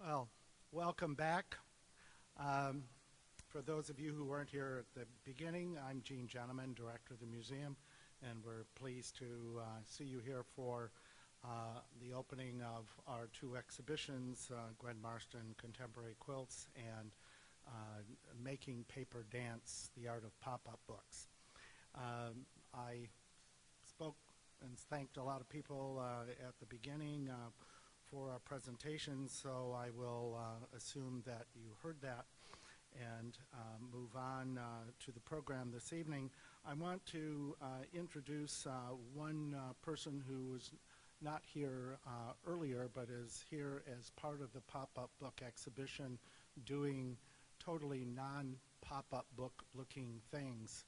Well, welcome back. For those of you who weren't here at the beginning, I'm Gene Gentleman, Director of the museum, and we're pleased to see you here for the opening of our two exhibitions, Gwen Marston Contemporary Quilts and Making Paper Dance, The Art of Pop-Up Books. I spoke and thanked a lot of people at the beginning for our presentation, so I will assume that you heard that and move on to the program this evening. I want to introduce one person who was not here earlier, but is here as part of the pop-up book exhibition doing totally non-pop-up book looking things,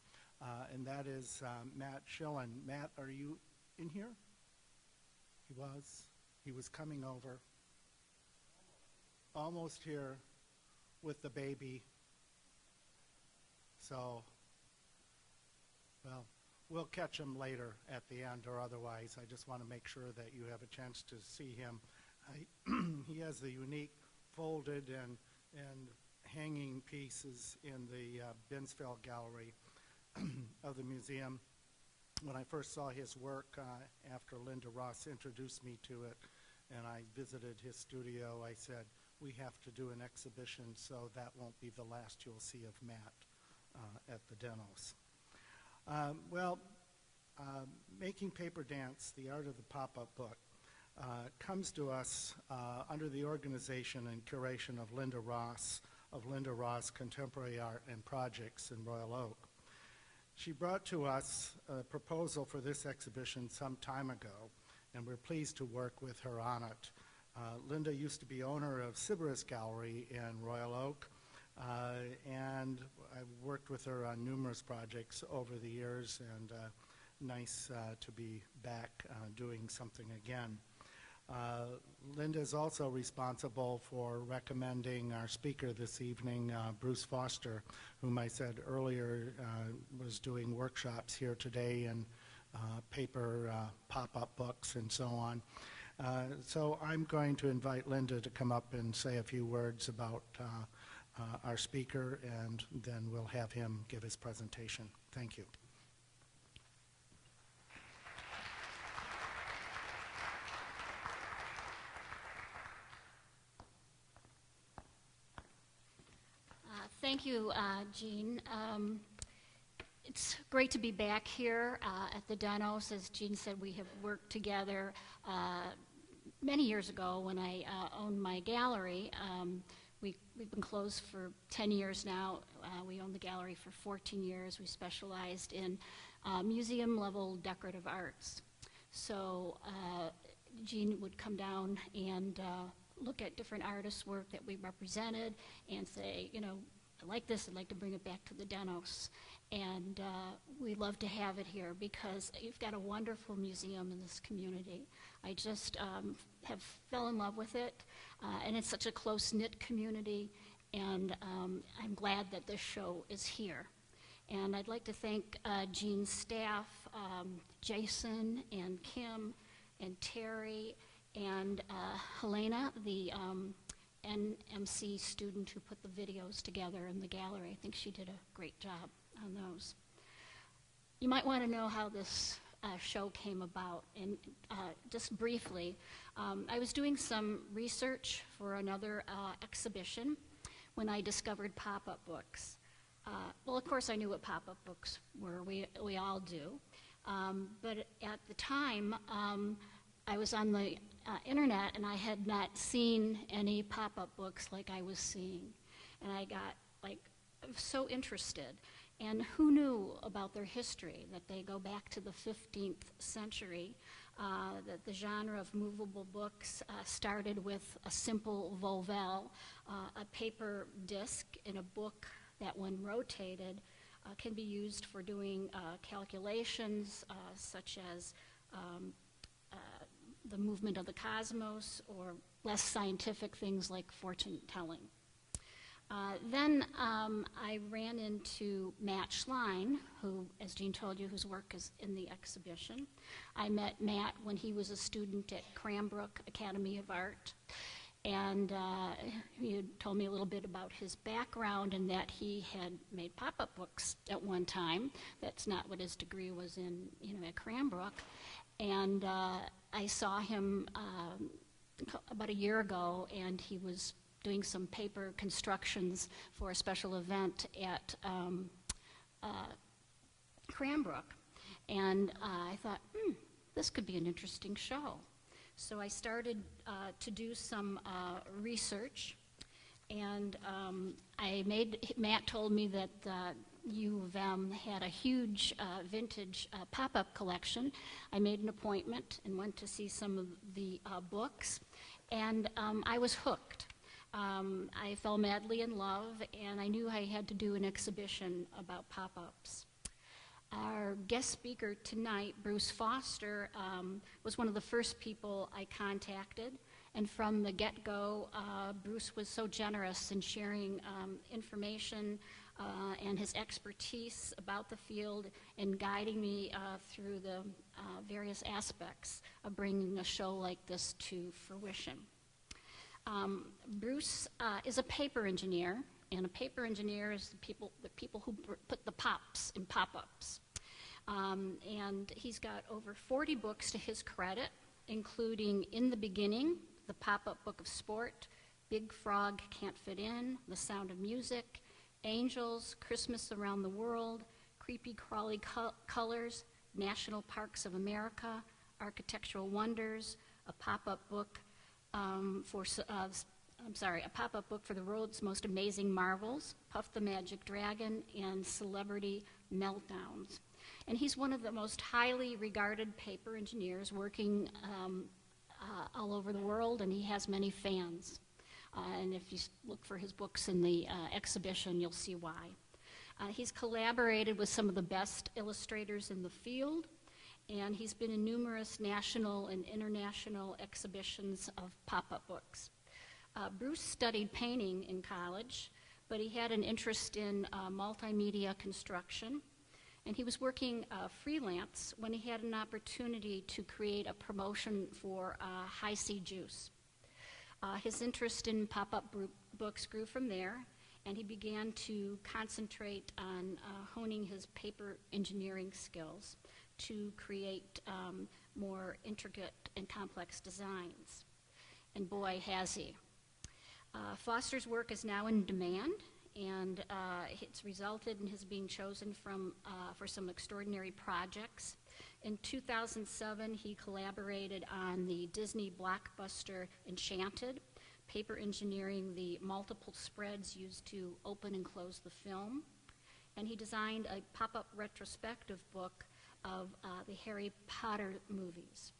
and that is Matt Schillen. Matt, are you in here? He was coming over. Almost here with the baby. So, well, we'll catch him later at the end or otherwise. I just want to make sure that you have a chance to see him. He has the unique folded and hanging pieces in the Binsfeld Gallery of the museum. When I first saw his work after Linda Ross introduced me to it and I visited his studio, I said, we have to do an exhibition so that won't be the last you'll see of Matt at the Denos. Making Paper Dance, The Art of the Pop-Up Book, comes to us under the organization and curation of Linda Ross Contemporary Art and Projects in Royal Oak. She brought to us a proposal for this exhibition some time ago, and we're pleased to work with her on it. Linda used to be owner of Sybaris Gallery in Royal Oak, and I've worked with her on numerous projects over the years, and nice to be back doing something again. Linda is also responsible for recommending our speaker this evening, Bruce Foster, whom I said earlier was doing workshops here today in paper pop-up books and so on. So I'm going to invite Linda to come up and say a few words about our speaker, and then we'll have him give his presentation. Thank you. Thank you, Gene. It's great to be back here at the Denos. As Gene said, we have worked together many years ago when I owned my gallery. We've been closed for 10 years now. We owned the gallery for 14 years. We specialized in museum-level decorative arts. So Gene would come down and look at different artists' work that we represented and say, you know, I like this, I'd like to bring it back to the Denos. And we love to have it here because you've got a wonderful museum in this community. I just have fell in love with it, and it's such a close-knit community, and I'm glad that this show is here. And I'd like to thank Gene's staff, Jason and Kim and Terry and Helena, the NMC student who put the videos together in the gallery. I think she did a great job on those. You might want to know how this show came about, and just briefly, I was doing some research for another exhibition when I discovered pop-up books. Well, of course I knew what pop-up books were, we all do, but at the time I was on the internet and I had not seen any pop-up books like I was seeing, and I got so interested. And who knew about their history, that they go back to the 15th century, that the genre of movable books started with a simple volvel, a paper disc in a book that when rotated can be used for doing calculations such as the movement of the cosmos, or less scientific things like fortune telling. Then I ran into Matt Schlein, who, as Gene told you, whose work is in the exhibition. I met Matt when he was a student at Cranbrook Academy of Art, And he had told me a little bit about his background and that he had made pop-up books at one time. That's not what his degree was in, at Cranbrook. And I saw him about a year ago, and he was doing some paper constructions for a special event at Cranbrook. And I thought, this could be an interesting show. So I started to do some research, and Matt told me that U of M had a huge vintage pop-up collection. I made an appointment and went to see some of the books, and I was hooked. I fell madly in love, and I knew I had to do an exhibition about pop-ups. Our guest speaker tonight, Bruce Foster, was one of the first people I contacted, and from the get-go, Bruce was so generous in sharing information and his expertise about the field and guiding me through the various aspects of bringing a show like this to fruition. Bruce is a paper engineer, and a paper engineer is the people who put the pops in pop-ups. And he's got over 40 books to his credit, including In the Beginning, the pop-up book of sport, Big Frog Can't Fit In, The Sound of Music, Angels, Christmas Around the World, Creepy Crawly Colors, National Parks of America, Architectural Wonders, a pop-up book for the World's Most Amazing Marvels, Puff the Magic Dragon, and Celebrity Meltdowns. And he's one of the most highly regarded paper engineers working all over the world, and he has many fans. And if you look for his books in the exhibition, you'll see why. He's collaborated with some of the best illustrators in the field, and he's been in numerous national and international exhibitions of pop-up books. Bruce studied painting in college, but he had an interest in multimedia construction, and he was working freelance when he had an opportunity to create a promotion for High C Juice. His interest in pop-up books grew from there, and he began to concentrate on honing his paper engineering skills to create more intricate and complex designs. And boy, has he. Foster's work is now in demand, and it's resulted in his being chosen for some extraordinary projects. In 2007, he collaborated on the Disney blockbuster Enchanted, paper engineering the multiple spreads used to open and close the film. And he designed a pop-up retrospective book of the Harry Potter movies.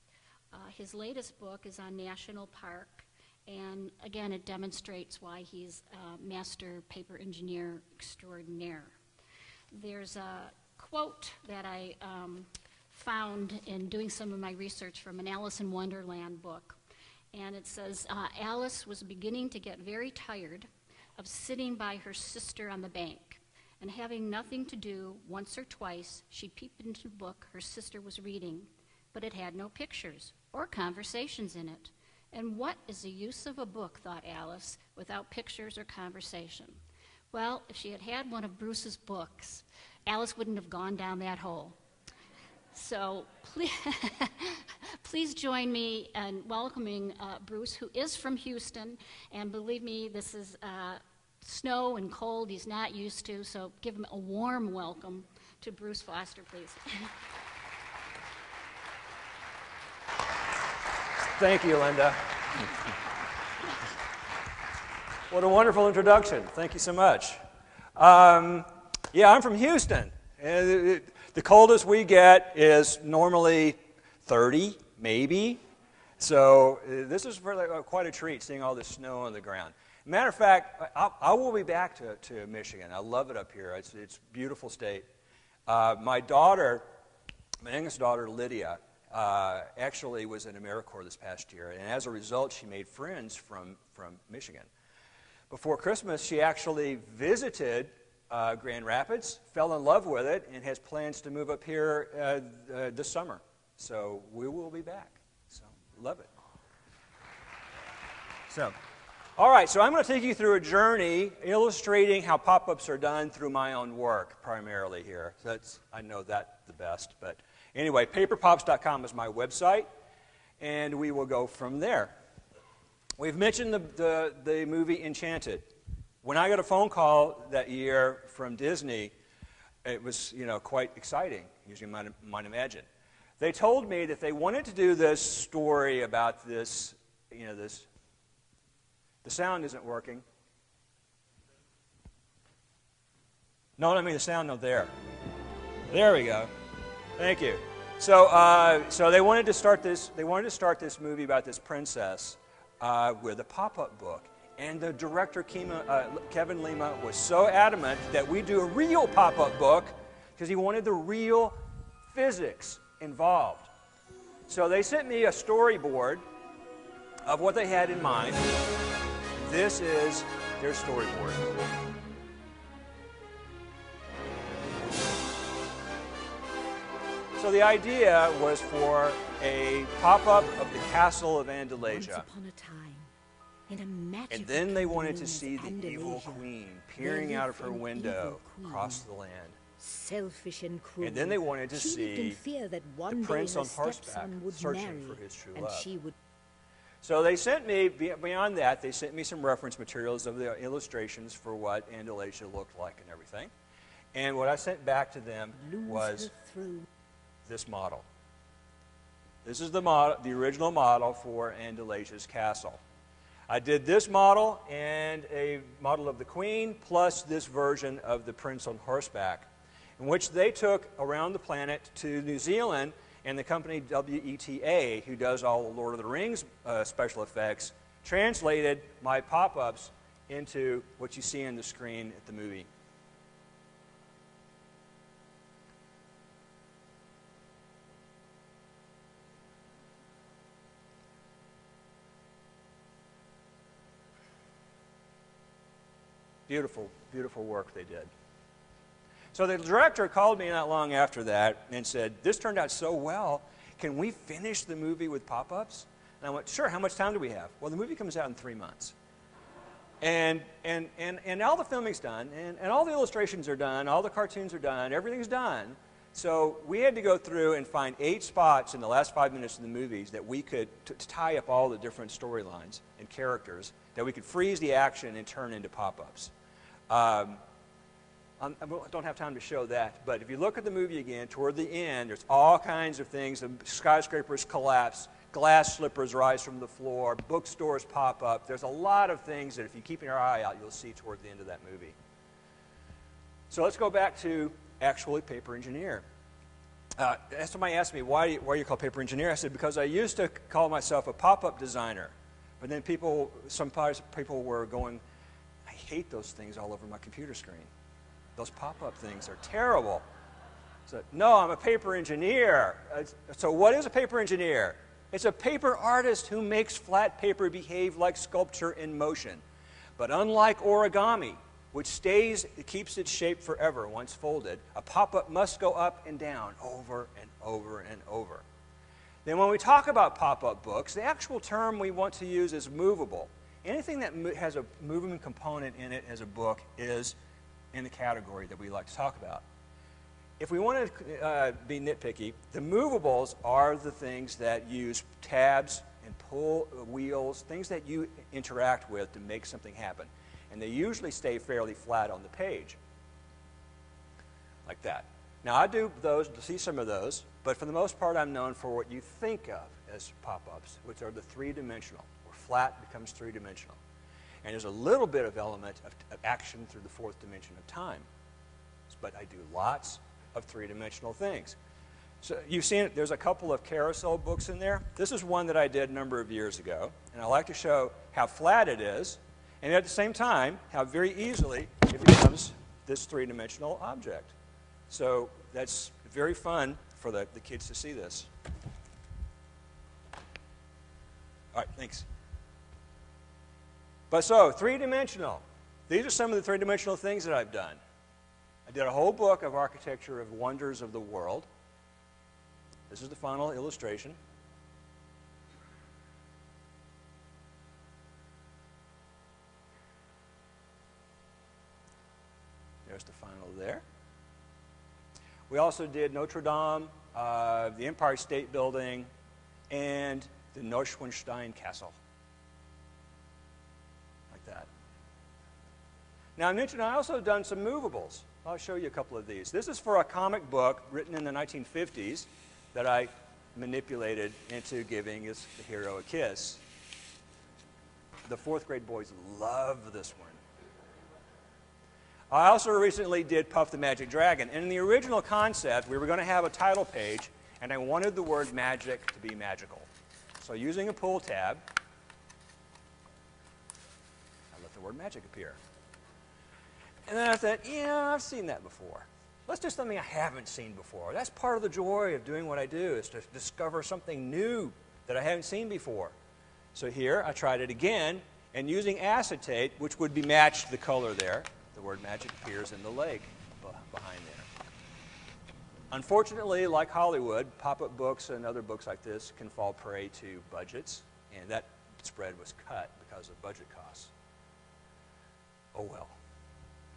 His latest book is on National Park, and again, it demonstrates why he's a master paper engineer extraordinaire. There's a quote that I found in doing some of my research from an Alice in Wonderland book, and it says, Alice was beginning to get very tired of sitting by her sister on the bank, and having nothing to do, once or twice, she peeped into the book her sister was reading, but it had no pictures or conversations in it. And what is the use of a book, thought Alice, without pictures or conversation? Well, if she had had one of Bruce's books, Alice wouldn't have gone down that hole. So please join me in welcoming Bruce, who is from Houston, and believe me, this is snow and cold he's not used to, so give him a warm welcome to Bruce Foster, please. Thank you, Linda. What a wonderful introduction. Thank you so much. Yeah, I'm from Houston. The coldest we get is normally 30, maybe. So this is really quite a treat, seeing all this snow on the ground. Matter of fact, I will be back to Michigan. I love it up here. It's a beautiful state. My youngest daughter, Lydia, actually was in AmeriCorps this past year, and as a result, she made friends from Michigan. Before Christmas, she actually visited Grand Rapids, fell in love with it, and has plans to move up here this summer. So we will be back. So love it. So All right, so I'm going to take you through a journey illustrating how pop-ups are done through my own work, primarily here. So I know that the best. But anyway, paperpops.com is my website, and we will go from there. We've mentioned the movie Enchanted. When I got a phone call that year from Disney, it was, quite exciting, as you might imagine. They told me that they wanted to do this story about this, the sound isn't working. No, I mean the sound, no, there. There we go. Thank you. So they wanted to start this. They wanted to start this movie about this princess with a pop-up book. And the director, Kevin Lima, was so adamant that we do a real pop-up book because he wanted the real physics involved. So they sent me a storyboard of what they had in mind. This is their storyboard. So the idea was for a pop-up of the castle of Andalasia. Once upon a time, in a magical And then they wanted to kingdom see of the evil Andalasia, queen there peering out of lived her an window evil queen, across the land. selfish and cruel. And then they wanted to she lived in see fear that one the prince day her on horseback stepson would searching marry, for his true and love. she would. So they sent me, beyond that, they sent me some reference materials of the illustrations for what Andalasia looked like and everything. And what I sent back to them lose was her through. this model. This is the model, the original model for Andalasia's castle. I did this model and a model of the queen plus this version of the prince on horseback, in which they took around the planet to New Zealand, and the company WETA, who does all the Lord of the Rings special effects, translated my pop-ups into what you see on the screen at the movie. Beautiful, beautiful work they did. So the director called me not long after that and said, "This turned out so well. Can we finish the movie with pop-ups?" And I went, "Sure, how much time do we have?" "Well, the movie comes out in 3 months. And all the filming's done, and all the illustrations are done, all the cartoons are done, everything's done. So we had to go through and find 8 spots in the last 5 minutes of the movies that we could to tie up all the different storylines and characters that we could freeze the action and turn into pop-ups. I don't have time to show that, but if you look at the movie again, toward the end, there's all kinds of things. The skyscrapers collapse, glass slippers rise from the floor, bookstores pop up. There's a lot of things that if you keep your eye out, you'll see toward the end of that movie. So let's go back to actually Paper Engineer. Somebody asked me, why are you called Paper Engineer? I said, because I used to call myself a pop-up designer. But then some people were going, "I hate those things all over my computer screen. Those pop-up things are terrible." So, no, I'm a paper engineer. So what is a paper engineer? It's a paper artist who makes flat paper behave like sculpture in motion. But unlike origami, which keeps its shape forever once folded, a pop-up must go up and down over and over and over. Then when we talk about pop-up books, the actual term we want to use is movable. Anything that has a moving component in it as a book is in the category that we like to talk about. If we want to be nitpicky, the movables are the things that use tabs and pull wheels, things that you interact with to make something happen. And they usually stay fairly flat on the page, like that. Now, I do see some of those, but for the most part, I'm known for what you think of as pop-ups, which are the three-dimensional, where flat becomes three-dimensional. And there's a little bit of element of action through the fourth dimension of time. But I do lots of three-dimensional things. So you've seen it, there's a couple of carousel books in there. This is one that I did a number of years ago, and I like to show how flat it is, and at the same time, how very easily it becomes this three-dimensional object. So that's very fun for the kids to see this. All right, thanks. But so, three-dimensional. These are some of the three-dimensional things that I've done. I did a whole book of architecture of wonders of the world. This is the final illustration. there's the final there. We also did Notre Dame, the Empire State Building, and the Neuschwanstein Castle. Like that. Now, I mentioned I also done some movables. I'll show you a couple of these. This is for a comic book written in the 1950s that I manipulated into giving the hero a kiss. The 4th grade boys love this one. I also recently did Puff the Magic Dragon. And in the original concept, we were going to have a title page, and I wanted the word magic to be magical. So using a pull tab, I let the word magic appear. And then I thought, yeah, I've seen that before. Let's do something I haven't seen before. That's part of the joy of doing what I do, is to discover something new that I haven't seen before. So here, I tried it again, and using acetate, which would be matched the color there, the word magic appears in the lake behind there. Unfortunately, like Hollywood, pop-up books and other books like this can fall prey to budgets, and that spread was cut because of budget costs. Oh well.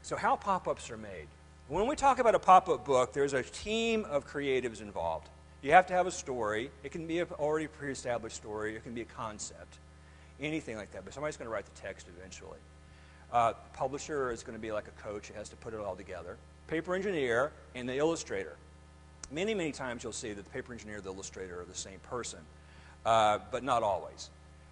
So how pop-ups are made? When we talk about a pop-up book, there's a team of creatives involved. You have to have a story. It can be an already pre-established story. It can be a concept, anything like that. But somebody's going to write the text eventually. Publisher is going to be like a coach. It has to put it all together. Paper engineer and the illustrator. Many, many times you'll see that the paper engineer and the illustrator are the same person, but not always.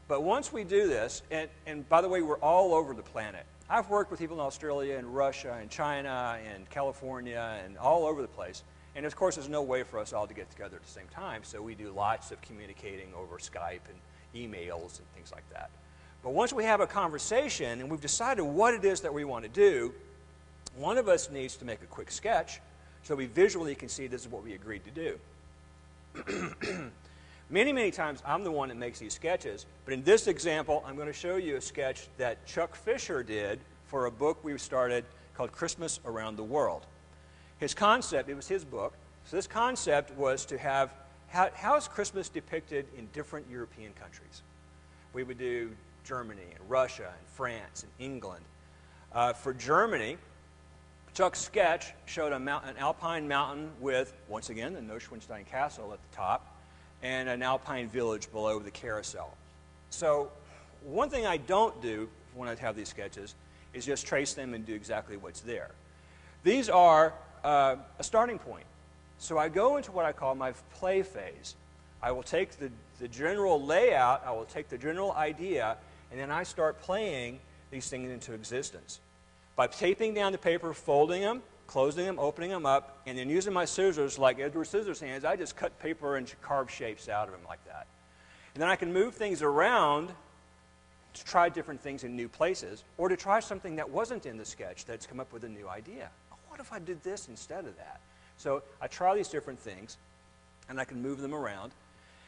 But once we do this, and by the way, we're all over the planet. I've worked with people in Australia and Russia and China and California and all over the place. And of course, there's no way for us all to get together at the same time, so we do lots of communicating over Skype and emails and things like that. But once we have a conversation and we've decided what it is that we want to do, one of us needs to make a quick sketch so we visually can see this is what we agreed to do. Many, many times I'm the one that makes these sketches, but in this example, I'm going to show you a sketch that Chuck Fisher did for a book we started called Christmas Around the World. His concept, it was his book, so this concept was to have, how is Christmas depicted in different European countries? We would do Germany and Russia and France and England. For Germany, Chuck's sketch showed an alpine mountain with, once again, the Neuschwanstein Castle at the top, and an alpine village below the carousel. So one thing I don't do when I have these sketches is just trace them and do exactly what's there. These are a starting point. So I go into what I call my play phase. I will take the general layout, I will take the general idea, and then I start playing these things into existence. By taping down the paper, folding them, closing them, opening them up, and then using my scissors like Edward Scissorhands, I just cut paper and carve shapes out of them like that. And then I can move things around to try different things in new places, or to try something that wasn't in the sketch that's come up with a new idea. Oh, what if I did this instead of that? So I try these different things, and I can move them around.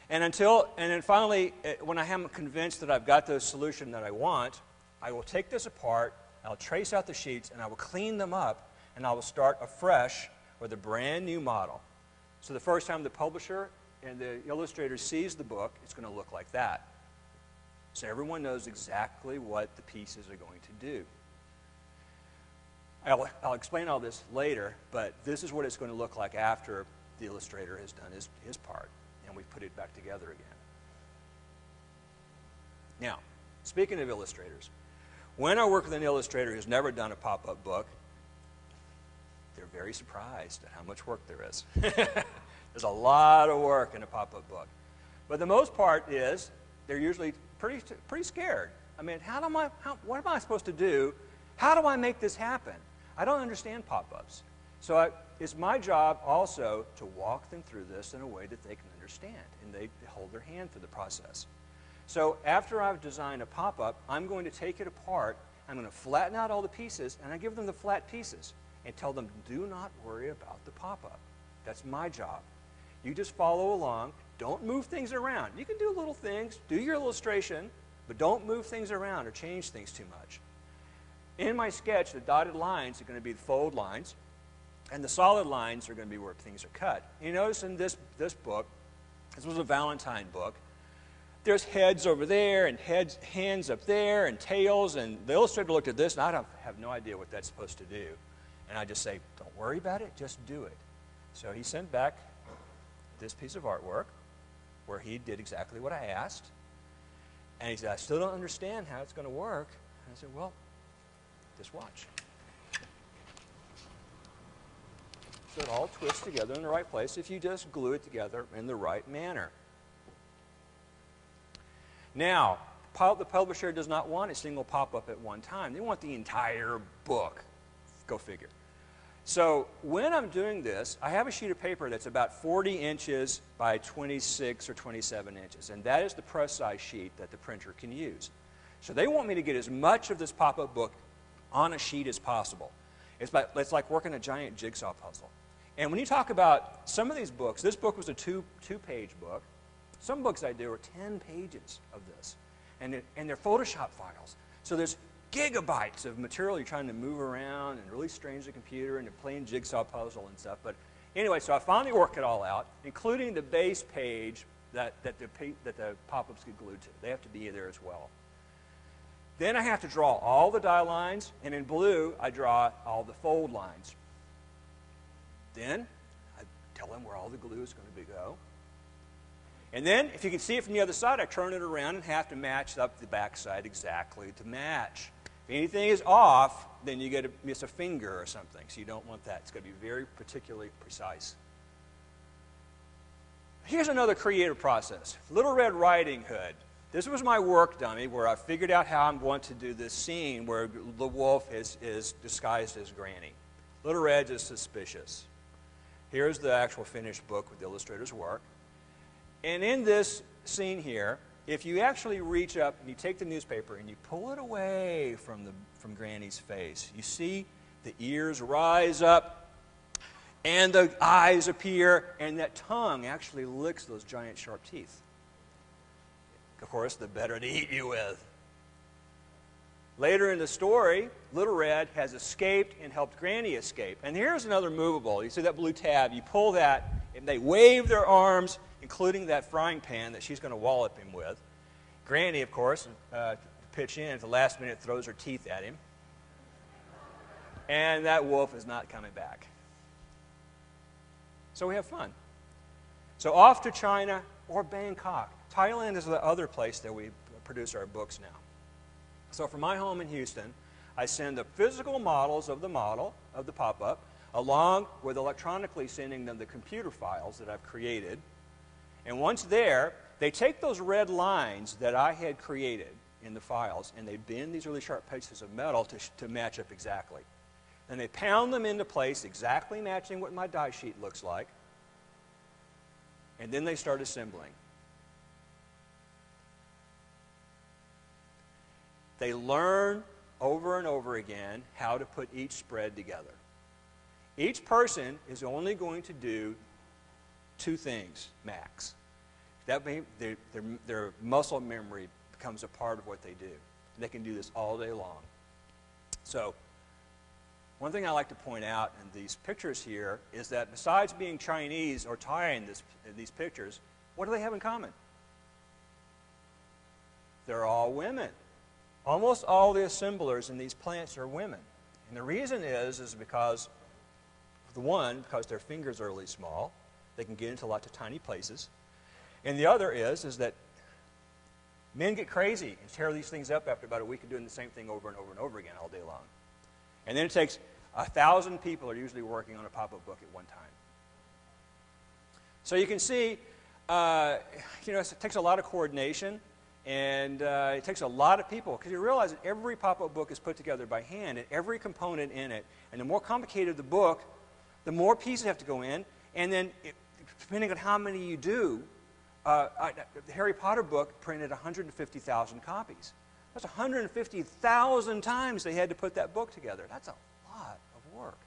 And then finally, when I am convinced that I've got the solution that I want, I will take this apart, I'll trace out the sheets, and I will clean them up, and I will start afresh with a brand new model. So the first time the publisher and the illustrator sees the book, it's going to look like that. So everyone knows exactly what the pieces are going to do. I'll explain all this later, but this is what it's going to look like after the illustrator has done his part, and we put it back together again. Now, speaking of illustrators, when I work with an illustrator who's never done a pop-up book, they're very surprised at how much work there is. There's a lot of work in a pop-up book. But the most part is they're usually pretty scared. I mean, what am I supposed to do? How do I make this happen? I don't understand pop-ups. So it's my job also to walk them through this in a way that they can understand, and they hold their hand through the process. So after I've designed a pop-up, I'm going to take it apart, I'm going to flatten out all the pieces, and I give them the flat pieces and tell them, do not worry about the pop-up. That's my job. You just follow along. Don't move things around. You can do little things, do your illustration, but don't move things around or change things too much. In my sketch, the dotted lines are going to be the fold lines, and the solid lines are going to be where things are cut. You notice in this book, this was a Valentine book, there's heads over there and hands up there and tails, and the illustrator looked at this, and I have no idea what that's supposed to do. And I just say, don't worry about it, just do it. So he sent back this piece of artwork where he did exactly what I asked. And he said, I still don't understand how it's going to work. And I said, well, just watch. So it all twists together in the right place if you just glue it together in the right manner. Now, the publisher does not want a single pop-up at one time. They want the entire book. Go figure. So when I'm doing this, I have a sheet of paper that's about 40 inches by 26 or 27 inches, and that is the press size sheet that the printer can use. So they want me to get as much of this pop-up book on a sheet as possible. It's like working a giant jigsaw puzzle. And when you talk about some of these books, this book was a two-page book. Some books I do are 10 pages of this, and they're Photoshop files. So there's gigabytes of material you're trying to move around and really strange the computer and playing jigsaw puzzle and stuff. But anyway, so I finally worked it all out, including the base page that the pop-ups get glued to. They have to be there as well. Then I have to draw all the die lines, and in blue, I draw all the fold lines. Then I tell them where all the glue is going to go. And then, if you can see it from the other side, I turn it around and have to match up the back side exactly to match. If anything is off, then you get to miss a finger or something, so you don't want that. It's got to be very particularly precise. Here's another creative process. Little Red Riding Hood. This was my work dummy where I figured out how I'm going to do this scene where the wolf is disguised as Granny. Little Red is suspicious. Here's the actual finished book with the illustrator's work. And in this scene here, if you actually reach up and you take the newspaper and you pull it away from Granny's face, you see the ears rise up and the eyes appear, and that tongue actually licks those giant sharp teeth. Of course, the better to eat you with. Later in the story, Little Red has escaped and helped Granny escape. And here's another movable. You see that blue tab. You pull that, and they wave their arms, including that frying pan that she's going to wallop him with. Granny, of course, to pitch in at the last minute, throws her teeth at him. And that wolf is not coming back. So we have fun. So off to China or Bangkok. Thailand is the other place that we produce our books now. So from my home in Houston, I send the physical models of the pop-up, along with electronically sending them the computer files that I've created. And once there, they take those red lines that I had created in the files, and they bend these really sharp pieces of metal to match up exactly. And they pound them into place, exactly matching what my die sheet looks like. And then they start assembling. They learn over and over again how to put each spread together. Each person is only going to do 2 things, max. That means their muscle memory becomes a part of what they do. They can do this all day long. So, one thing I like to point out in these pictures here is that besides being Chinese or Thai in these pictures, what do they have in common? They're all women. Almost all the assemblers in these plants are women. And the reason is because, because their fingers are really small. They can get into lots of tiny places. And the other is that men get crazy and tear these things up after about a week of doing the same thing over and over and over again all day long. And then it takes 1,000 people are usually working on a pop-up book at one time. So you can see, it takes a lot of coordination. And it takes a lot of people, because you realize that every pop-up book is put together by hand, and every component in it. And the more complicated the book, the more pieces have to go in. And then, depending on how many you do, the Harry Potter book printed 150,000 copies. That's 150,000 times they had to put that book together. That's a lot of work.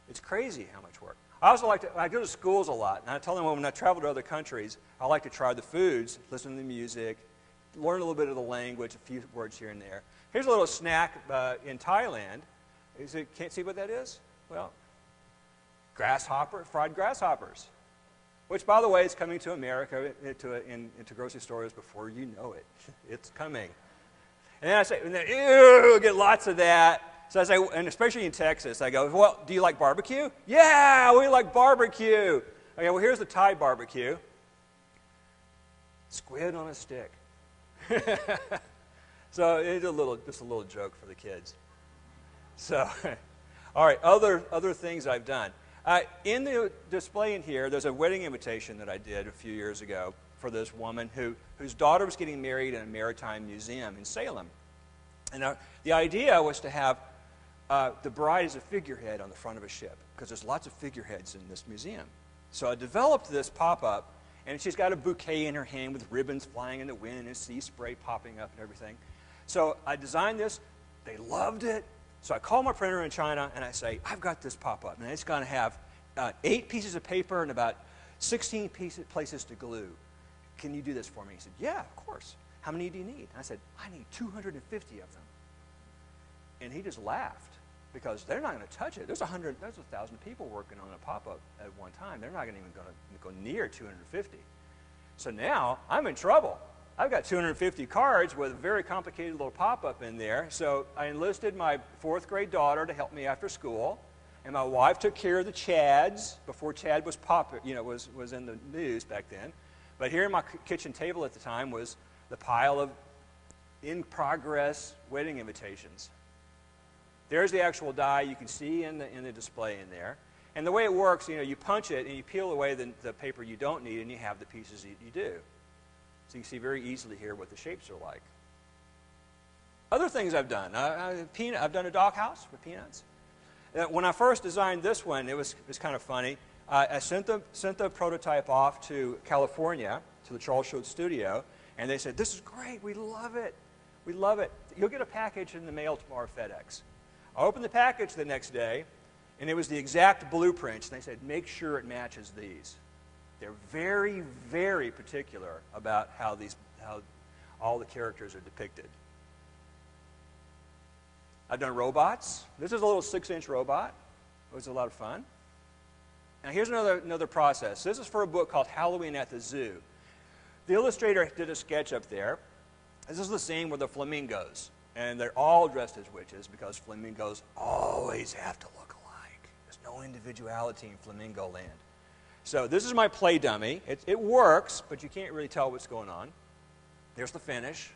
It's crazy how much work. I also I go to schools a lot, and I tell them when I travel to other countries, I like to try the foods, listen to the music, learn a little bit of the language, a few words here and there. Here's a little snack in Thailand. Can't see what that is? Well, fried grasshoppers, which, by the way, is coming to America into grocery stores before you know it. It's coming. And then I say, ew, get lots of that. So I say, and especially in Texas, I go, well, do you like barbecue? Yeah, we like barbecue. Okay, well, here's the Thai barbecue. Squid on a stick. So it's just a little joke for the kids. So, all right, other things I've done. In the display in here, there's a wedding invitation that I did a few years ago for this woman whose daughter was getting married in a maritime museum in Salem. And the idea was to have the bride as a figurehead on the front of a ship, because there's lots of figureheads in this museum. So I developed this pop-up, and she's got a bouquet in her hand with ribbons flying in the wind and sea spray popping up and everything. So I designed this. They loved it. So I call my printer in China, and I say, I've got this pop-up, and it's going to have 8 pieces of paper and about 16 places to glue. Can you do this for me? He said, yeah, of course. How many do you need? And I said, I need 250 of them. And he just laughed, because they're not going to touch it. There's 1,000 people working on a pop-up at one time. They're not even going to go near 250. So now I'm in trouble. I've got 250 cards with a very complicated little pop-up in there. So I enlisted my 4th grade daughter to help me after school, and my wife took care of the Chads before Chad was was in the news back then. But here in my kitchen table at the time was the pile of in-progress wedding invitations. There's the actual die you can see in the display in there. And the way it works, you punch it and you peel away the paper you don't need, and you have the pieces you do. So you can see very easily here what the shapes are like. Other things I've done. I've done a doghouse with peanuts. When I first designed this one, it was kind of funny. I sent the prototype off to California, to the Charles Schulz studio, and they said, this is great, we love it. We love it. You'll get a package in the mail tomorrow, FedEx. I opened the package the next day, and it was the exact blueprints. And they said, make sure it matches these. They're very, very particular about how all the characters are depicted. I've done robots. This is a little 6-inch robot. It was a lot of fun. Now here's another process. This is for a book called Halloween at the Zoo. The illustrator did a sketch up there. This is the scene with the flamingos. And they're all dressed as witches because flamingos always have to look alike. There's no individuality in Flamingo Land. So this is my play dummy. It works, but you can't really tell what's going on. There's the finish.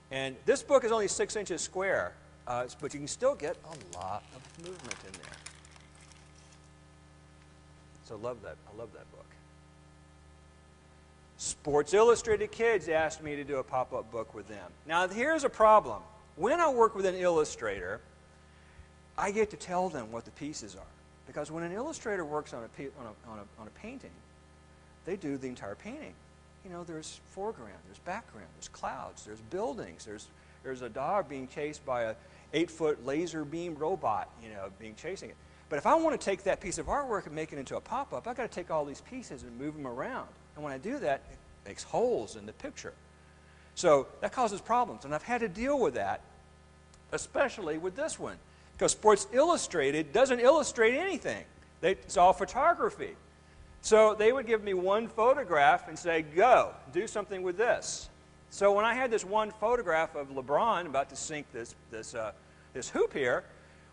And this book is only 6 inches square, but you can still get a lot of movement in there. So I love that book. Sports Illustrated Kids asked me to do a pop-up book with them. Now, here's a problem. When I work with an illustrator, I get to tell them what the pieces are. Because when an illustrator works on a painting, they do the entire painting. There's foreground, there's background, there's clouds, there's buildings, there's a dog being chased by a 8-foot laser beam robot, chasing it. But if I want to take that piece of artwork and make it into a pop-up, I've got to take all these pieces and move them around. And when I do that, it makes holes in the picture. So that causes problems, and I've had to deal with that, especially with this one. Because Sports Illustrated doesn't illustrate anything. It's all photography. So they would give me one photograph and say, go, do something with this. So when I had this one photograph of LeBron about to sink this hoop here,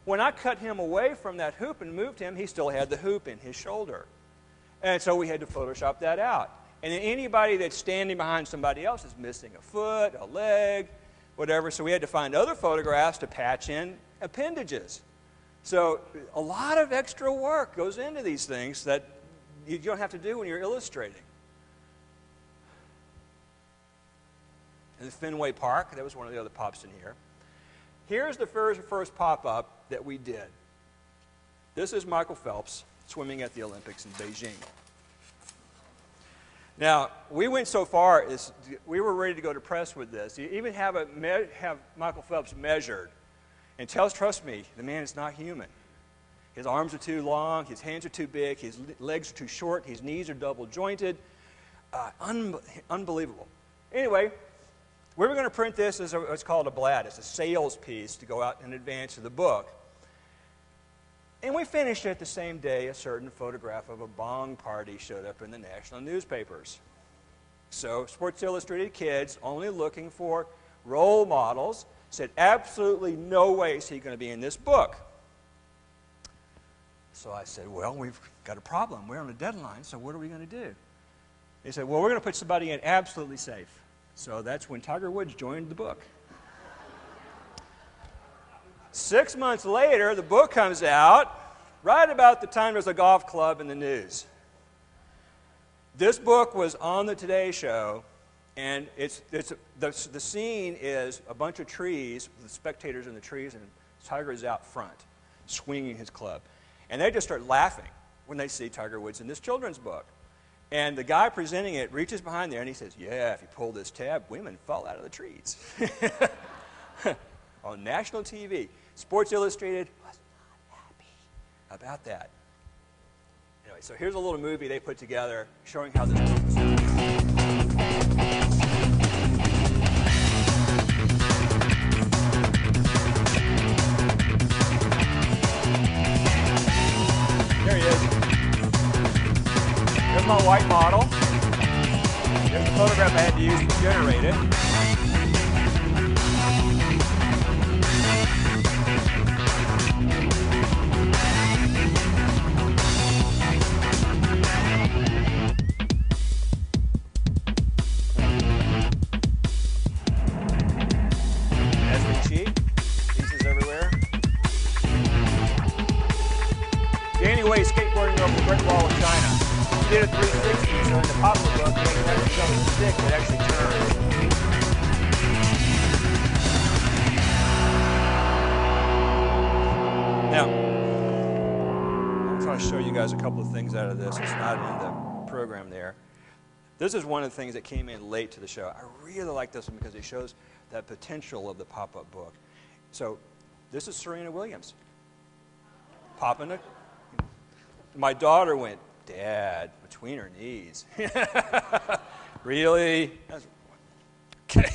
when I cut him away from that hoop and moved him, he still had the hoop in his shoulder. And so we had to Photoshop that out. And then anybody that's standing behind somebody else is missing a foot, a leg, whatever. So we had to find other photographs to patch in appendages. So a lot of extra work goes into these things that you don't have to do when you're illustrating. And Fenway Park, that was one of the other pops in here. Here's the first pop-up that we did. This is Michael Phelps swimming at the Olympics in Beijing. Now, we went so far as we were ready to go to press with this. You even have Michael Phelps measured. And trust me, the man is not human. His arms are too long, his hands are too big, his legs are too short, his knees are double jointed. Unbelievable. Anyway, we were going to print this as what's called a blad. It's a sales piece to go out in advance of the book. And we finished it the same day a certain photograph of a bong party showed up in the national newspapers. So Sports Illustrated Kids, only looking for role models, Said, absolutely no way is he going to be in this book. So I said, well, we've got a problem. We're on a deadline, so what are we going to do? He said, well, we're going to put somebody in absolutely safe. So that's when Tiger Woods joined the book. 6 months later, the book comes out. Right about the time there's a golf club in the news. This book was on the Today Show, and the scene is a bunch of trees, the spectators in the trees, and Tiger is out front, swinging his club. And they just start laughing when they see Tiger Woods in this children's book. And the guy presenting it reaches behind there, and he says, yeah, if you pull this tab, women fall out of the trees. On national TV. Sports Illustrated was not happy about that. Anyway, so here's a little movie they put together showing how this book was done. There he is. There's my white model. There's the photograph I had to use to generate it. Skateboarding over the Great Wall of China. He did a 360, so in the pop-up book, they didn't actually show the stick that actually turned. Now, I'm trying to show you guys a couple of things out of this. It's not in the program there. This is one of the things that came in late to the show. I really like this one because it shows that potential of the pop-up book. So, this is Serena Williams. Popping it. My daughter went, Dad, between her knees. Really? Okay.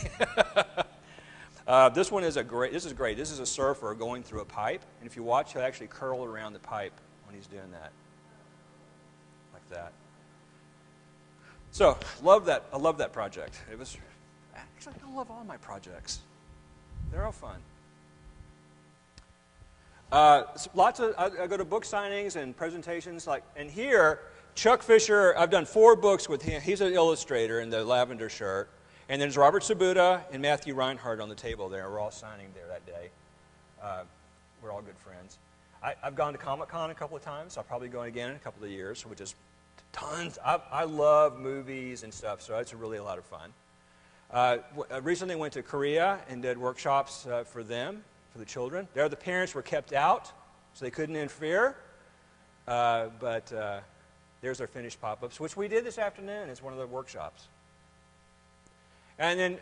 This one is this is great. This is a surfer going through a pipe. And if you watch, he'll actually curl around the pipe when he's doing that. Like that. So, love that. I love that project. It was, actually, I love all my projects. They're all fun. I go to book signings and presentations, and here, Chuck Fisher, I've done 4 books with him. He's an illustrator in the lavender shirt. And then there's Robert Sabuda and Matthew Reinhardt on the table there. We're all signing there that day. We're all good friends. I've gone to Comic-Con a couple of times. I'll probably go again in a couple of years, which is tons. I love movies and stuff, so it's really a lot of fun. I recently went to Korea and did workshops for them. For the children. There, the parents were kept out, so they couldn't interfere. But there's our finished pop-ups, which we did this afternoon as one of the workshops. And then,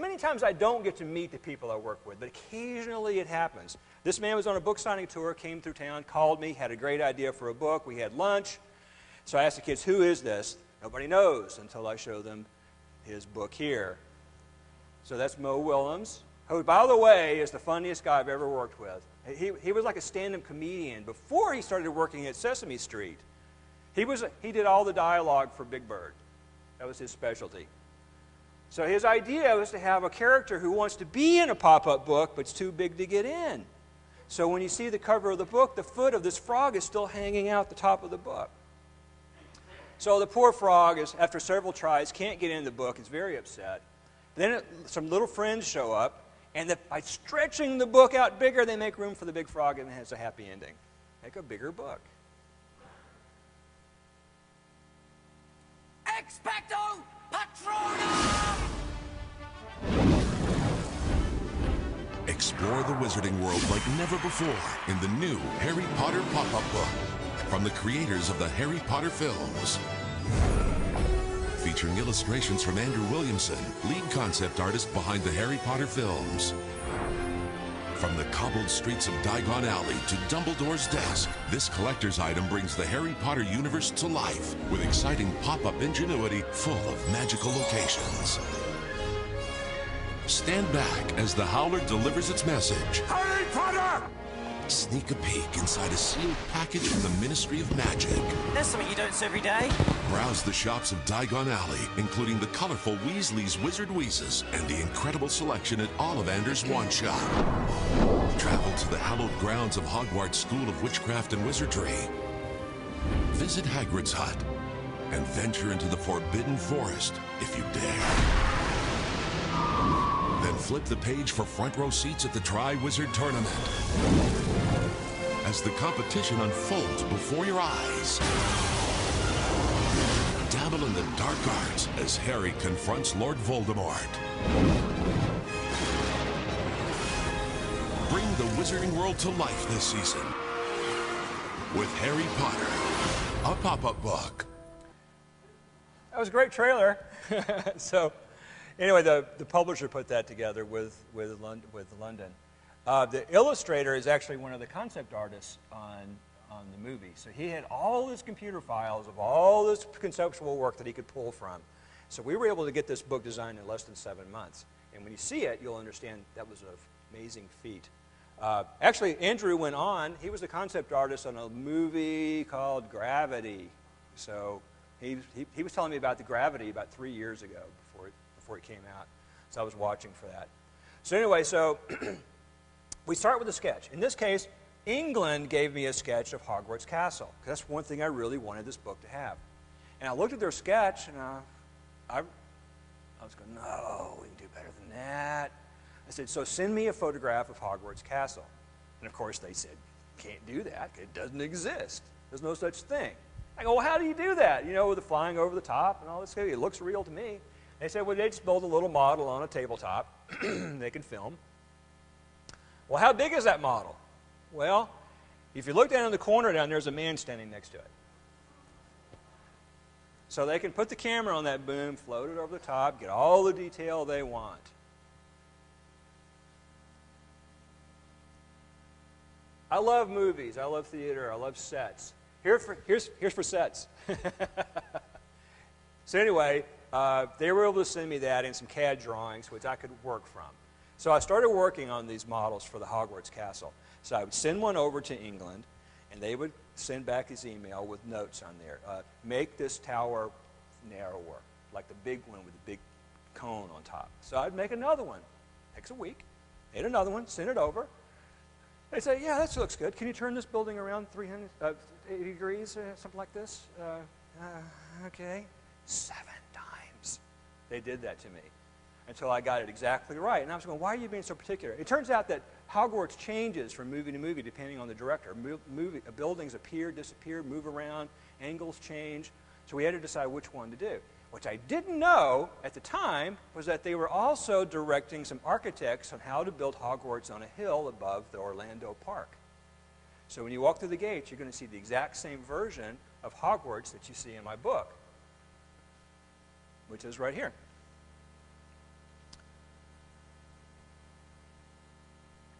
many times I don't get to meet the people I work with, but occasionally it happens. This man was on a book signing tour, came through town, called me, had a great idea for a book. We had lunch. So I asked the kids, who is this? Nobody knows until I show them his book here. So that's Mo Willems, who, by the way, is the funniest guy I've ever worked with. He was like a stand-up comedian before he started working at Sesame Street. He did all the dialogue for Big Bird. That was his specialty. So his idea was to have a character who wants to be in a pop-up book, but it's too big to get in. So when you see the cover of the book, the foot of this frog is still hanging out the top of the book. So the poor frog, after several tries, can't get in the book. It's very upset. Then some little friends show up, and by stretching the book out bigger, they make room for the big frog, and it has a happy ending. Make a bigger book. Expecto Patronum! Explore the wizarding world like never before in the new Harry Potter pop-up book from the creators of the Harry Potter films. Featuring illustrations from Andrew Williamson, lead concept artist behind the Harry Potter films. From the cobbled streets of Diagon Alley to Dumbledore's desk, this collector's item brings the Harry Potter universe to life with exciting pop-up ingenuity full of magical locations. Stand back as the Howler delivers its message. Harry Potter! Sneak a peek inside a sealed package from the Ministry of Magic. There's something you don't see every day. Browse the shops of Diagon Alley, including the colorful Weasley's Wizard Wheezes and the incredible selection at Ollivander's Wand Shop. Travel to the hallowed grounds of Hogwarts School of Witchcraft and Wizardry. Visit Hagrid's hut and venture into the Forbidden Forest if you dare. Then flip the page for front row seats at the Tri-Wizard Tournament as the competition unfolds before your eyes. Dabble in the dark arts as Harry confronts Lord Voldemort. Bring the wizarding world to life this season with Harry Potter, a pop-up book. That was a great trailer. So, anyway, the publisher put that together with London. The illustrator is actually one of the concept artists on the movie. So he had all his computer files of all this conceptual work that he could pull from. So we were able to get this book designed in less than 7 months. And when you see it, you'll understand that was an amazing feat. Actually, Andrew went on. He was the concept artist on a movie called Gravity. So he was telling me about the Gravity about 3 years ago before it came out. So I was watching for that. So anyway, so we start with a sketch. In this case, England gave me a sketch of Hogwarts Castle. That's one thing I really wanted this book to have. And I looked at their sketch, and I was going, no, we can do better than that. I said, so send me a photograph of Hogwarts Castle. And of course they said, can't do that. It doesn't exist. There's no such thing. I go, well, how do you do that? You know, with the flying over the top and all this stuff. It looks real to me. They said, well, they just build a little model on a tabletop. They can film. Well, how big is that model? Well, if you look down in the corner down there's a man standing next to it. So they can put the camera on that boom, float it over the top, get all the detail they want. I love movies. I love theater. I love sets. Here's for sets. So anyway, they were able to send me that and some CAD drawings, which I could work from. So I started working on these models for the Hogwarts Castle. So I would send one over to England, and they would send back his email with notes on there. Make this tower narrower, like the big one with the big cone on top. So I'd make another one. Takes a week. Made another one, send it over. They say, yeah, this looks good. Can you turn this building around 380 degrees, something like this? Okay. 7 times they did that to me until I got it exactly right. And I was going, why are you being so particular? It turns out that Hogwarts changes from movie to movie depending on the director. Buildings appear, disappear, move around, angles change. So we had to decide which one to do. What I didn't know at the time was that they were also directing some architects on how to build Hogwarts on a hill above the Orlando Park. So when you walk through the gates, you're going to see the exact same version of Hogwarts that you see in my book, which is right here.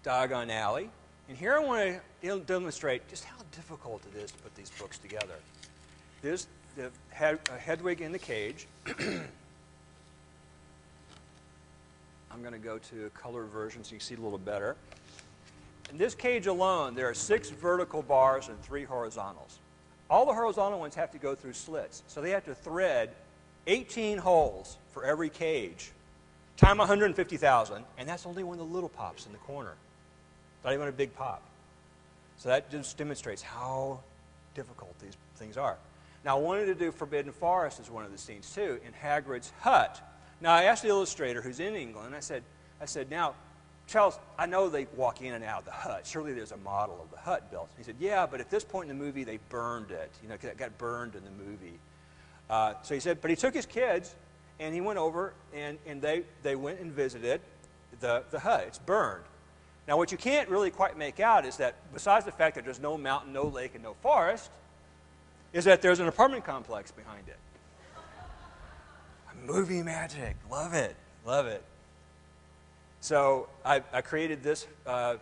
Diagon Alley. And here I want to demonstrate just how difficult it is to put these books together. There's the Hedwig in the cage. I'm going to go to a color version so you can see it a little better. In this cage alone, there are 6 vertical bars and 3 horizontals. All the horizontal ones have to go through slits. So they have to thread 18 holes for every cage, time 150,000, and that's only one of the little pops in the corner. Not even a big pop. So that just demonstrates how difficult these things are. Now, I wanted to do Forbidden Forest as one of the scenes, too, in Hagrid's hut. Now, I asked the illustrator who's in England, I said, now, Charles, I know they walk in and out of the hut. Surely there's a model of the hut built. He said, yeah, but at this point in the movie, they burned it. You know, it got burned in the movie. So he said, but he took his kids, and he went over, and they went and visited the hut. It's burned. Now, what you can't really quite make out is that besides the fact that there's no mountain, no lake, and no forest, is that there's an apartment complex behind it. Movie magic. Love it. Love it. So I created this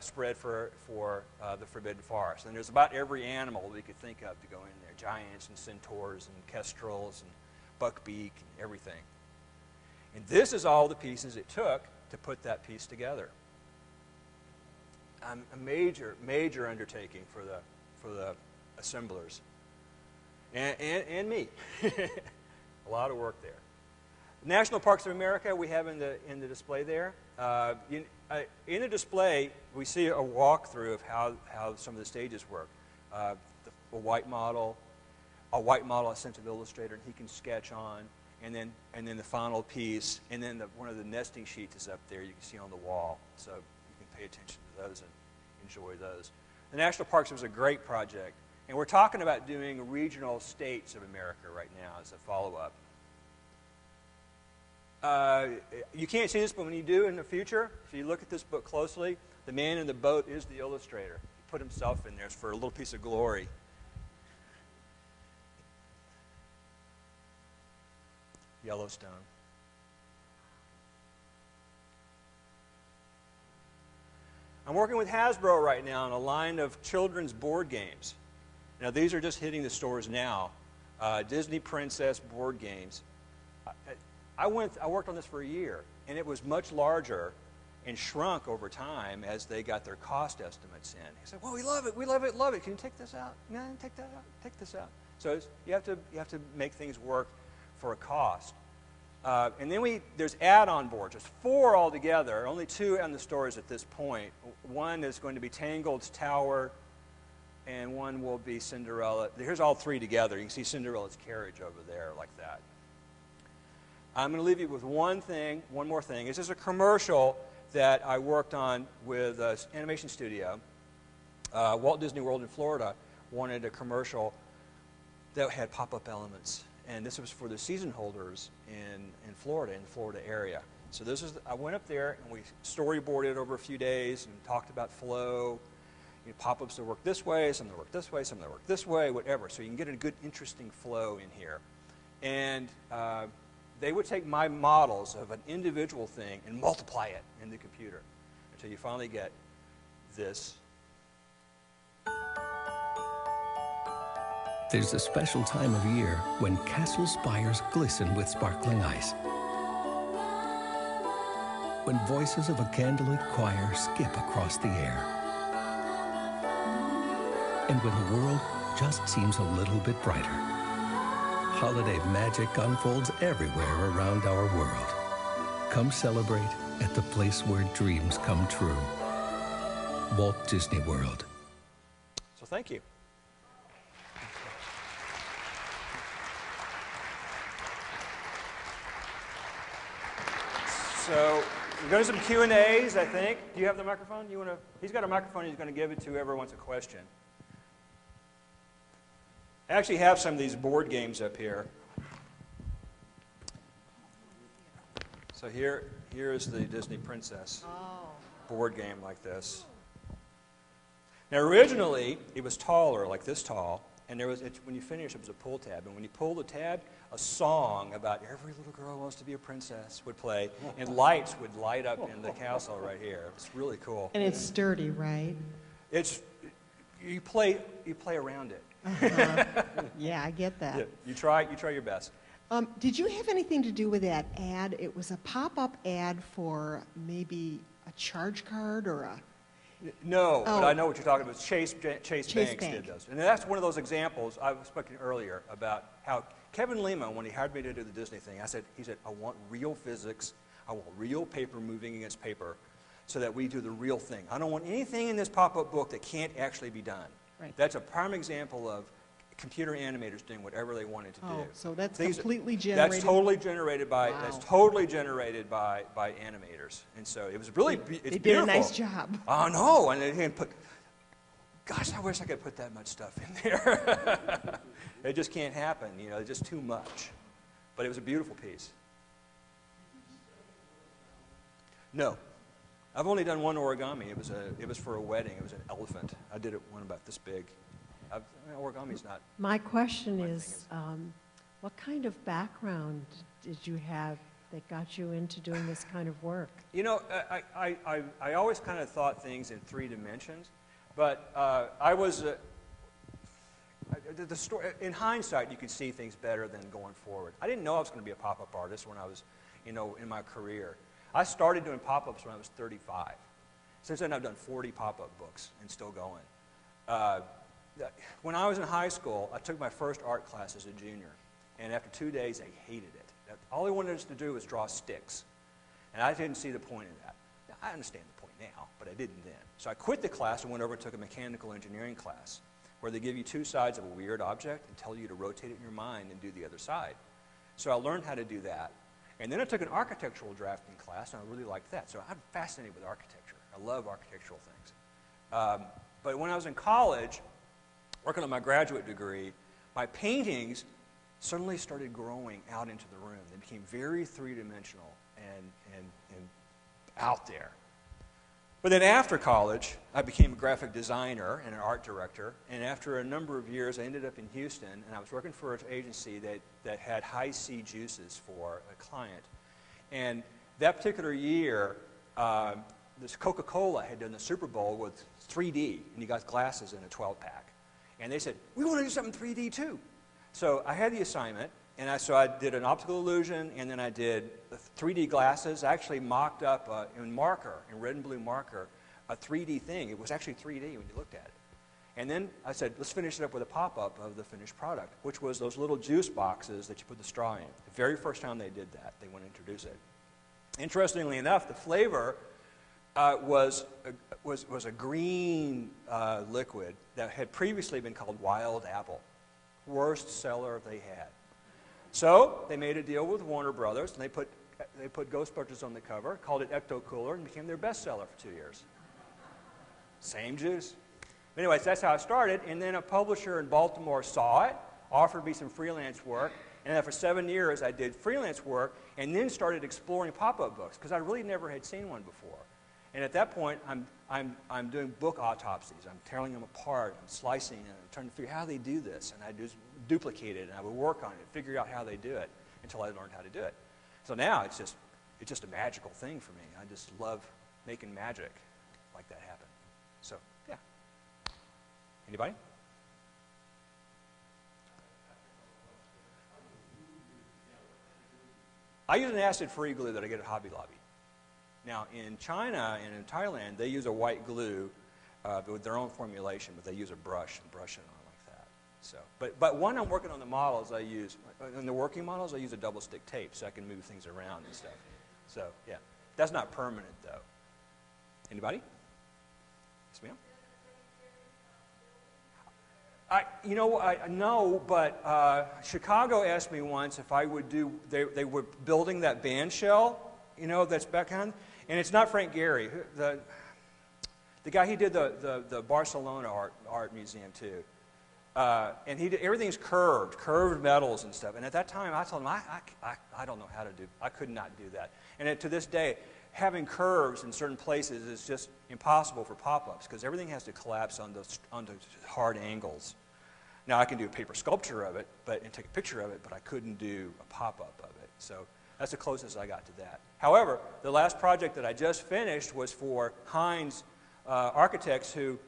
spread for the Forbidden Forest. And there's about every animal we could think of to go in there. Giants and centaurs and kestrels and buckbeak and everything. And this is all the pieces it took to put that piece together. a major undertaking for the assemblers, and me. A lot of work there. National Parks of America we have in the display there. In the display, we see a walkthrough of how some of the stages work. A white model a sensitive illustrator, and he can sketch on, and then the final piece, and then one of the nesting sheets is up there. You can see on the wall, so you can pay attention to those and enjoy those. The National Parks was a great project, and we're talking about doing regional states of America right now as a follow-up. You can't see this, but when you do in the future, if you look at this book closely, the man in the boat is the illustrator. He put himself in there for a little piece of glory. Yellowstone. I'm working with Hasbro right now on a line of children's board games. Now, these are just hitting the stores now. Disney Princess board games. I worked on this for a year, and it was much larger and shrunk over time as they got their cost estimates in. He said, "Well, we love it, love it. Can you take this out? No, take that out. Take this out." So you have to make things work for a cost. And then there's add-on boards. There's 4 altogether. Only 2 on the stores at this point. One is going to be Tangled's Tower, and one will be Cinderella. Here's all 3 together. You can see Cinderella's carriage over there like that. I'm going to leave you with one more thing. This is a commercial that I worked on with an animation studio. Walt Disney World in Florida wanted a commercial that had pop-up elements. And this was for the season holders in Florida, in the Florida area. So I went up there and we storyboarded over a few days and talked about flow. Pop-ups that work this way, some that work this way, some that work this way, whatever. So you can get a good, interesting flow in here. And they would take my models of an individual thing and multiply it in the computer until you finally get this. There's a special time of year when castle spires glisten with sparkling ice. When voices of a candlelit choir skip across the air. And when the world just seems a little bit brighter. Holiday magic unfolds everywhere around our world. Come celebrate at the place where dreams come true. Walt Disney World. So thank you. So we're going to some Q&As, I think. Do you have the microphone? He's got a microphone. He's going to give it to whoever wants a question. I actually have some of these board games up here. So here is the Disney Princess board game like this. Now originally it was taller, like this tall, and when you finish it was a pull tab, and when you pull the tab, a song about every little girl wants to be a princess would play, and lights would light up in the castle right here. It's really cool. And it's sturdy, right? You play around it. Yeah, I get that. Yeah, you try your best. Did you have anything to do with that ad? It was a pop-up ad for maybe a charge card or a... No, but I know what you're talking about. Chase Banks did those. And that's one of those examples I was speaking earlier about how Kevin Lima, when he hired me to do the Disney thing, he said, I want real physics, I want real paper moving against paper so that we do the real thing. I don't want anything in this pop-up book that can't actually be done. Right. That's a prime example of computer animators doing whatever they wanted to do. So that's completely generated? That's totally generated by animators. And so it was really it's They did beautiful. a nice job. Oh, no. And gosh, I wish I could put that much stuff in there. It just can't happen. It's just too much. But it was a beautiful piece. No. I've only done one origami. It was for a wedding. It was an elephant. I did one about this big. Origami's not. My question is, what kind of background did you have that got you into doing this kind of work? I always kind of thought things in 3 dimensions, but the story. In hindsight, you can see things better than going forward. I didn't know I was going to be a pop-up artist when I was, in my career. I started doing pop-ups when I was 35. Since then, I've done 40 pop-up books and still going. When I was in high school, I took my first art class as a junior, and after 2 days, I hated it. All they wanted us to do was draw sticks, and I didn't see the point in that. Now, I understand the point now, but I didn't then. So I quit the class and went over and took a mechanical engineering class, where they give you two sides of a weird object and tell you to rotate it in your mind and do the other side. So I learned how to do that. And then I took an architectural drafting class, and I really liked that. So I'm fascinated with architecture. I love architectural things. But when I was in college, working on my graduate degree, my paintings suddenly started growing out into the room. They became very three-dimensional and out there. But then after college, I became a graphic designer and an art director. And after a number of years, I ended up in Houston, and I was working for an agency that had high C juices for a client. And that particular year, this Coca-Cola had done the Super Bowl with 3D, and you got glasses in a 12-pack. And they said, we want to do something 3D too. So I had the assignment, and I did an optical illusion, and then I did 3D glasses. I actually mocked up in marker, in red and blue marker, a 3D thing. It was actually 3D when you looked at it. And then I said, let's finish it up with a pop-up of the finished product, which was those little juice boxes that you put the straw in. The very first time they did that, they want to introduce it. Interestingly enough, the flavor was a green liquid that had previously been called Wild Apple. Worst seller they had. So they made a deal with Warner Brothers, and they put Ghostbusters on the cover, called it Ecto Cooler, and became their bestseller for 2 years. Same juice. Anyways, that's how I started, and then a publisher in Baltimore saw it, offered me some freelance work, and then for 7 years I did freelance work, and then started exploring pop-up books, because I really never had seen one before. And at that point, I'm doing book autopsies. I'm tearing them apart, I'm slicing, and I'm trying to figure out how they do this. And I just duplicate it, and I would work on it, figure out how they do it, until I learned how to do it. So now it's just a magical thing for me. I just love making magic like that happen. So, yeah. Anybody? I use an acid-free glue that I get at Hobby Lobby. Now, in China and in Thailand, they use a white glue with their own formulation, but they use a brush and brush it on like that. So, but when I'm working on the models, in the working models, I use a double-stick tape so I can move things around and stuff. So, yeah. That's not permanent, though. Anybody? Yes, ma'am? No, but Chicago asked me once if I would do, they were building that band shell, that's back on. And it's not Frank Gehry. The guy, he did the Barcelona art museum too. And he did, everything's curved metals and stuff. And at that time, I told him, I don't know how to do, I could not do that. And to this day, having curves in certain places is just impossible for pop-ups because everything has to collapse onto hard angles. Now, I can do a paper sculpture of it and take a picture of it, but I couldn't do a pop-up of it. So that's the closest I got to that. However, the last project that I just finished was for Heinz architects who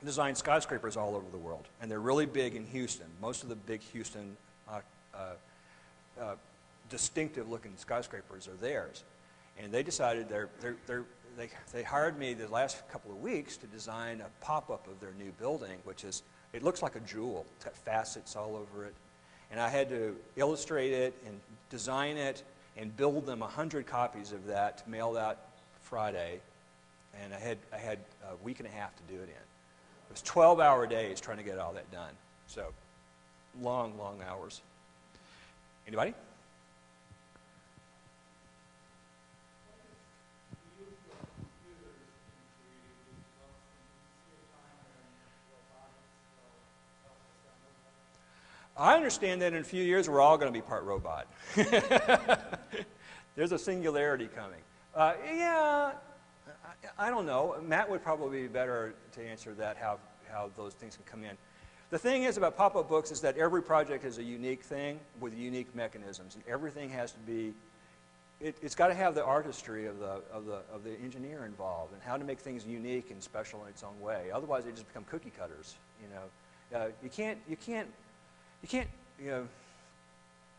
design skyscrapers all over the world. And they're really big in Houston. Most of the big Houston distinctive-looking skyscrapers are theirs. And they decided they hired me the last couple of weeks to design a pop-up of their new building, which is, it looks like a jewel. It's got facets all over it. And I had to illustrate it and design it and build them 100 copies of that to mail out Friday. And I had a week and a half to do it in. It was 12-hour days trying to get all that done. So long, long hours. Anybody? I understand that in a few years we're all going to be part robot. There's a singularity coming. Yeah, I don't know. Matt would probably be better to answer that, how those things can come in. The thing is about pop-up books is that every project is a unique thing with unique mechanisms. And everything has to be, it's got to have the artistry of the engineer involved and how to make things unique and special in its own way. Otherwise, they just become cookie cutters. You can't,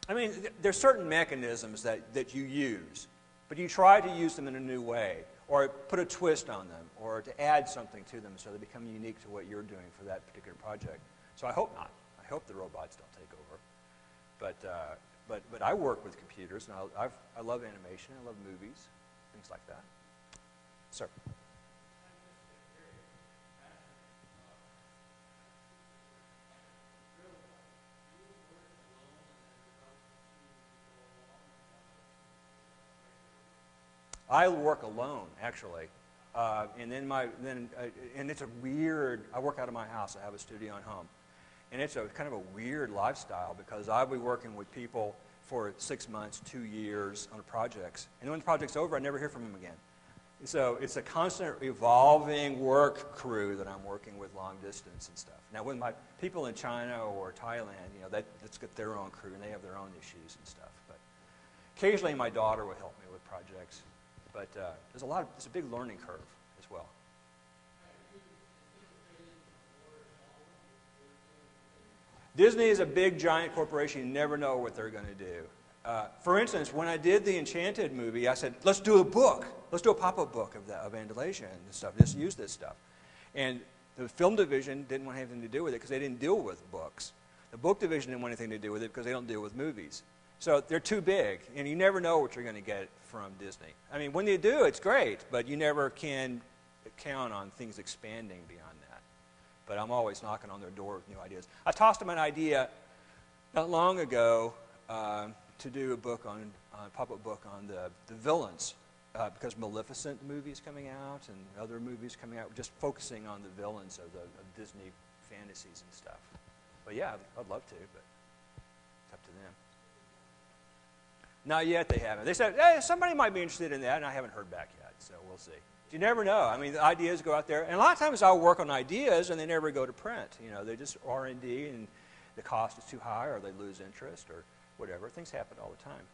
I mean, there's certain mechanisms that you use, but you try to use them in a new way. or put a twist on them, or to add something to them so they become unique to what you're doing for that particular project. So I hope not. I hope the robots don't take over. But I work with computers, and I love animation, I love movies, things like that. Sir. I work alone, actually, and and it's a weird. I work out of my house. I have a studio at home, and it's a kind of a weird lifestyle because I'll be working with people for 6 months, 2 years on projects, and when the project's over, I never hear from them again. So it's a constant evolving work crew that I'm working with long distance and stuff. Now, with my people in China or Thailand, that's got their own crew and they have their own issues and stuff. But occasionally, my daughter will help me with projects. But there's a big learning curve as well. Disney is a big, giant corporation. You never know what they're going to do. For instance, when I did the Enchanted movie, I said, let's do a book. Let's do a pop-up book of Andalasia and stuff. Just use this stuff. And the film division didn't want anything to do with it because they didn't deal with books. The book division didn't want anything to do with it because they don't deal with movies. So they're too big, and you never know what you're going to get from Disney. I mean, when you do, it's great, but you never can count on things expanding beyond that. But I'm always knocking on their door with new ideas. I tossed them an idea not long ago to do a book pop-up book on the villains, because Maleficent movie is coming out and other movies coming out, just focusing on the villains of Disney fantasies and stuff. But yeah, I'd love to, but it's up to them. Not yet, they haven't. They said, hey, somebody might be interested in that, and I haven't heard back yet, so we'll see. You never know. I mean, the ideas go out there, and a lot of times I'll work on ideas, and they never go to print. They just R&D, and the cost is too high, or they lose interest, or whatever. Things happen all the time.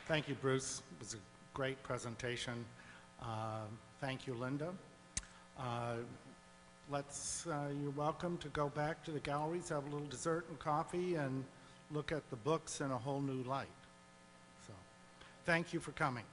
Thank you, Bruce. It was a great presentation. Thank you, Linda. You're welcome to go back to the galleries, have a little dessert and coffee, and look at the books in a whole new light. So, thank you for coming.